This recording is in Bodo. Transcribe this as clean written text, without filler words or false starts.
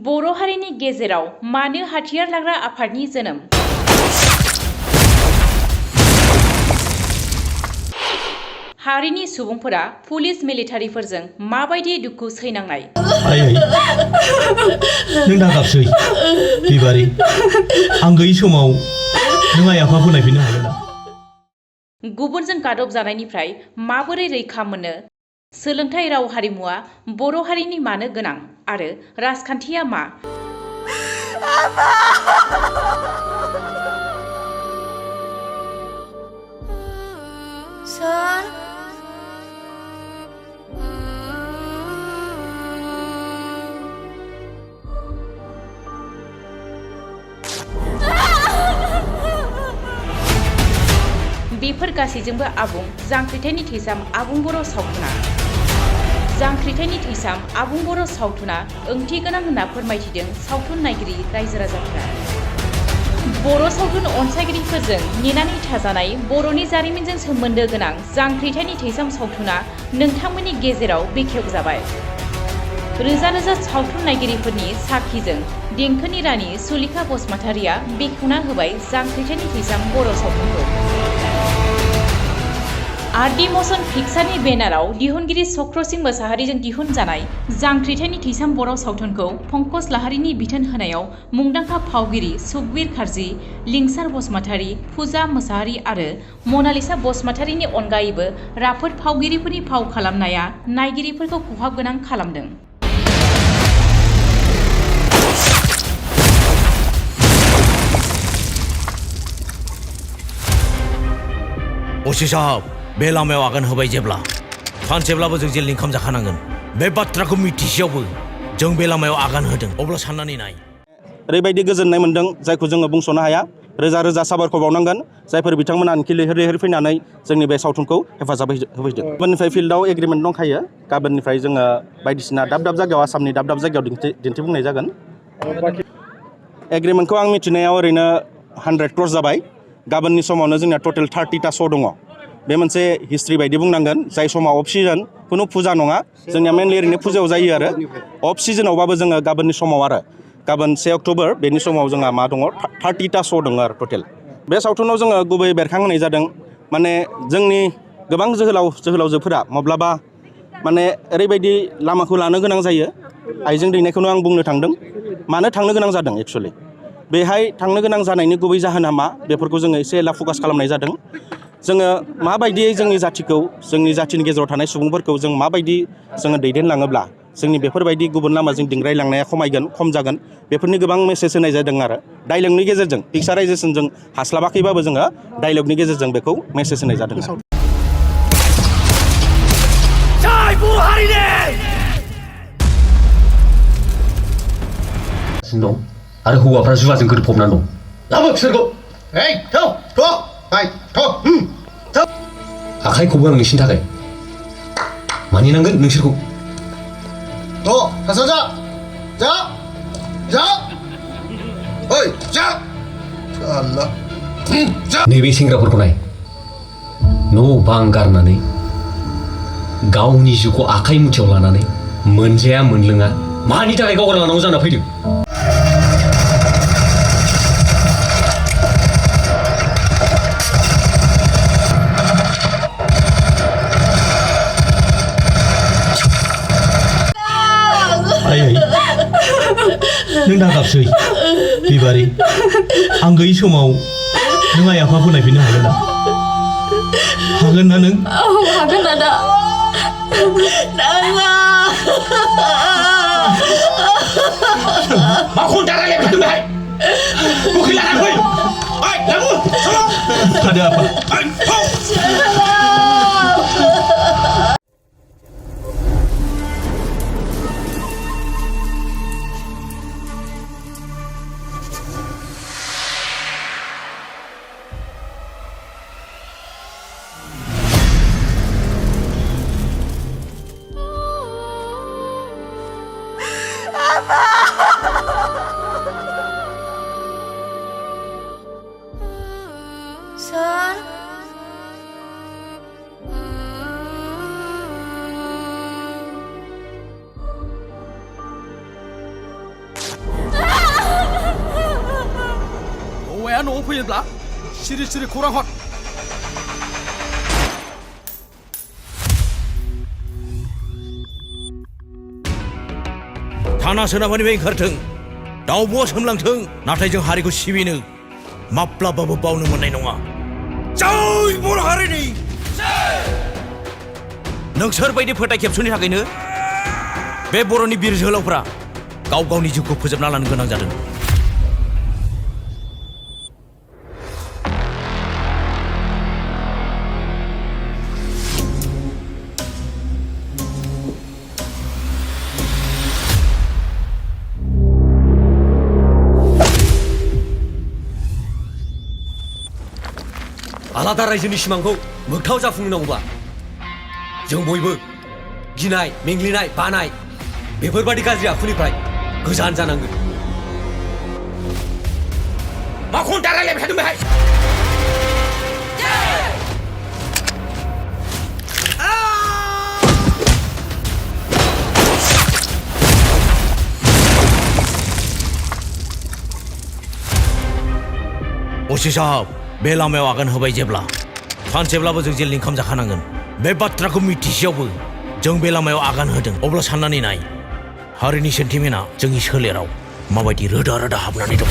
बर' हारिनि गेजेराव मानो हाथियार लाग्रा आफादनि जोनोम? हारिनि सुबुंफोरा पुलिस मिलिटारिफोरजों माबायदि दुखु सैनांनाय? नों दागाबसै बिबारि आं गैयै समाव नों आइ आफाखौ नायफिननो हागोन ना? गुबुनजों गादब जानायनिफ्राय माबोरै रैखा मोननो? सोलोंथाइ राव हारिमुआ बर' हारिनि मानो गोनां आरो राजखान्थिया मा? बेफोर गासैजोंबो आबुं जांख्रिथायनि थैसाम आबुं बर' सावथुना। जांख्रिथायनि थैसाम आबुं बर' सावथुना ओंथि गोनां होनना फोरमायथिदों सावथुन नायगिरि रायजो राजाफोरा। बर' सावथुन अनसायगिरिफोरजों नेनानै थाजानाय बर'नि जारिमिनजों सोमोन्दो गोनां जांख्रिथायनि थैसाम सावथुना नोंथांमोननि गेजेराव बेखेवजाबाय। रोजा रोजा सावथुन नायगिरिफोरनि साखिजों देंखोनि रानि सुलेखा बसुमतारिया बेखेवना होबाय जांख्रिथायनि थैसाम बर' सावथुनखौ। आरडि मशन पिक्चारनि बेनाराव दिहुनगिरि चक्रसिं मोसाहारिजों दिहुनजानाय जांख्रिथायनि थैसाम बर' सावथुनखौ पंकज लाहारीनि बिथोन होनायाव मुंदांखा फावगिरि सुकबिर कार्जी, लिंसार बसुमतारी, फुजा मोसाहारि आरो मनालिसा बसुमतारीनि अनगायैबो राफोद फावगिरिफोरनि फाव खालामनाया नायगिरिफोरखौ खहाबगोनां खालामदों। असी साहब बे लामायाव आगान होबाय जेब्ला सानसेब्लाबो जों जेलनि ओंखाम जाखानांगोन। बे बाथ्राखौ मिथिसेयावबो जों बे लामायाव आगान होदों, अब्ला साननानै नाय। ओरैबायदि गोजोननाय मोन्दों जायखौ जोङो बुंस'नो हाया। रोजा रोजा साबायखर बावनांगोन जायफोर बिथांमोनानोखि लैहोर लैहोर फैनानै जोंनि बे सावथुनखौ हेफाजाब होफैदों। गाबोननिफ्राय फिल्डआव एग्रिमेन्ट दंखायो। गाबोननिफ्राय जोङो बायदिसिना दाब दाब जायगायाव आसामनि दाब दाब जायगायाव दिन्थिफुंनाय जागोन। एग्रिमेन्टखौ आं मिथिनायाव ओरैनो 100 क्र'र जाबाय। गाबोननि समावनो जोंनिया टटेल 30टा श' दङ। बे मोनसे हिस्ट्रि बायदि बुंनांगोन जाय समाव अफ सिजन खुनु फुजा नङा। जोंनिया मेनलि ओरैनो फुजायाव जायो आरो अफ सिजनावबाबो जोङो गाबोननि समाव आरो गाबोन 1 अक्ट'बर बेनि समाव जोंहा मा दङ 30टा श' दङ आरो टटेल। बे सावथुनाव जोङो गुबैयै बेरखांहोनाय जादों माने जोंनि गोबां जोहोलावजोफोरा माब्लाबा माने ओरैबायदि लामाखौ लानो गोनां जायो। आइजें दैनायखौनो आं बुंनो थांदों। मानो थांनो गोनां जादों एक्सुवेलि बेहाय थांनो गोनां जानायनि गुबै जाहोना मा बेफोरखौ जोङो एसे एला फकास खालामनाय जादों। जोङो माबायदियै जोंनि जाथिखौ जोंनि जाथिनि गेजेराव थानाय सुबुंफोरखौ जों माबायदि जोङो दैदेनलाङोब्ला जोंनि बेफोरबायदि गुबुन लामाजों दिंग्रायलांनाया खम जागोन बेफोरनि गोबां मेसेज होनाय जादों आरो डायलगनि गेजेरजों पिक्साराइजेसनजों हास्लाबाखैबाबो जोङो डायलगनि गेजेरजों बेखौ मेसेज होनाय जादों। दं आरो हौवाफ्रा जुवाजों गोदोफबनानै दं। लाबो बिसोरखौ आखाइखौबो आं नोंसिनि थाखाय मानिनांगोन नोंसोरखौ। नैबे सेंग्राफोरखौ नाय न' बां गारनानै गावनि जिउखौ आखाइ मुथियाव लानानै मोनजाया मोनलोङा मानि थाखाय गावगार लानांगौ जाना फैदों। नों दागाबसै बिबारि आं गैयै समाव नों आइ आफाखौ नायफिननो हागोन ना? हागोन ना नों? हागोन आदा। मा खन्था रायलायबाय बेहाय? उखिल लाना फै। थादो आफा। Son. बेलामाया न'आव फैयोब्ला सिरि सिरि खौरां हर। थाना सोनाबहानिफ्राय ओंखारथों दाउब'आ सोमलांथों नाथाय जों हारिखौ सिबिनो माब्लाबाबो बावनो मोननाय नङा। जै बर' हारिनि नोंसोर बायदि फोथाय खेबस'नि थाखायनो बे बर'नि बिर जोहोलावफ्रा गाव गावनि जिउखौ फोजोबना लानो गोनां जादों। आलादा रायजोनि सिमांखौ मोगथाङाव जाफुंनांगौबा जों बयबो गिनाय मेंग्लिनाय बानाय बेफोरबादि गाज्रि आखुनिफ्राय गोजान जानांगोन। माखौ दारायलायबाय थादों बेहाय? असी साहब बे लामायाव आगान होबाय जेब्ला सानसेब्लाबो जों जेलनि ओंखाम जाखानांगोन। बे बाथ्राखौ मिथिसेयावबो जों बे लामायाव आगान होदों अब्ला साननानै नाय हारिनि सेन्टिमेन्टआ जोंनि सोलेराव माबायदि रोदा रोदा हाबनानै दं।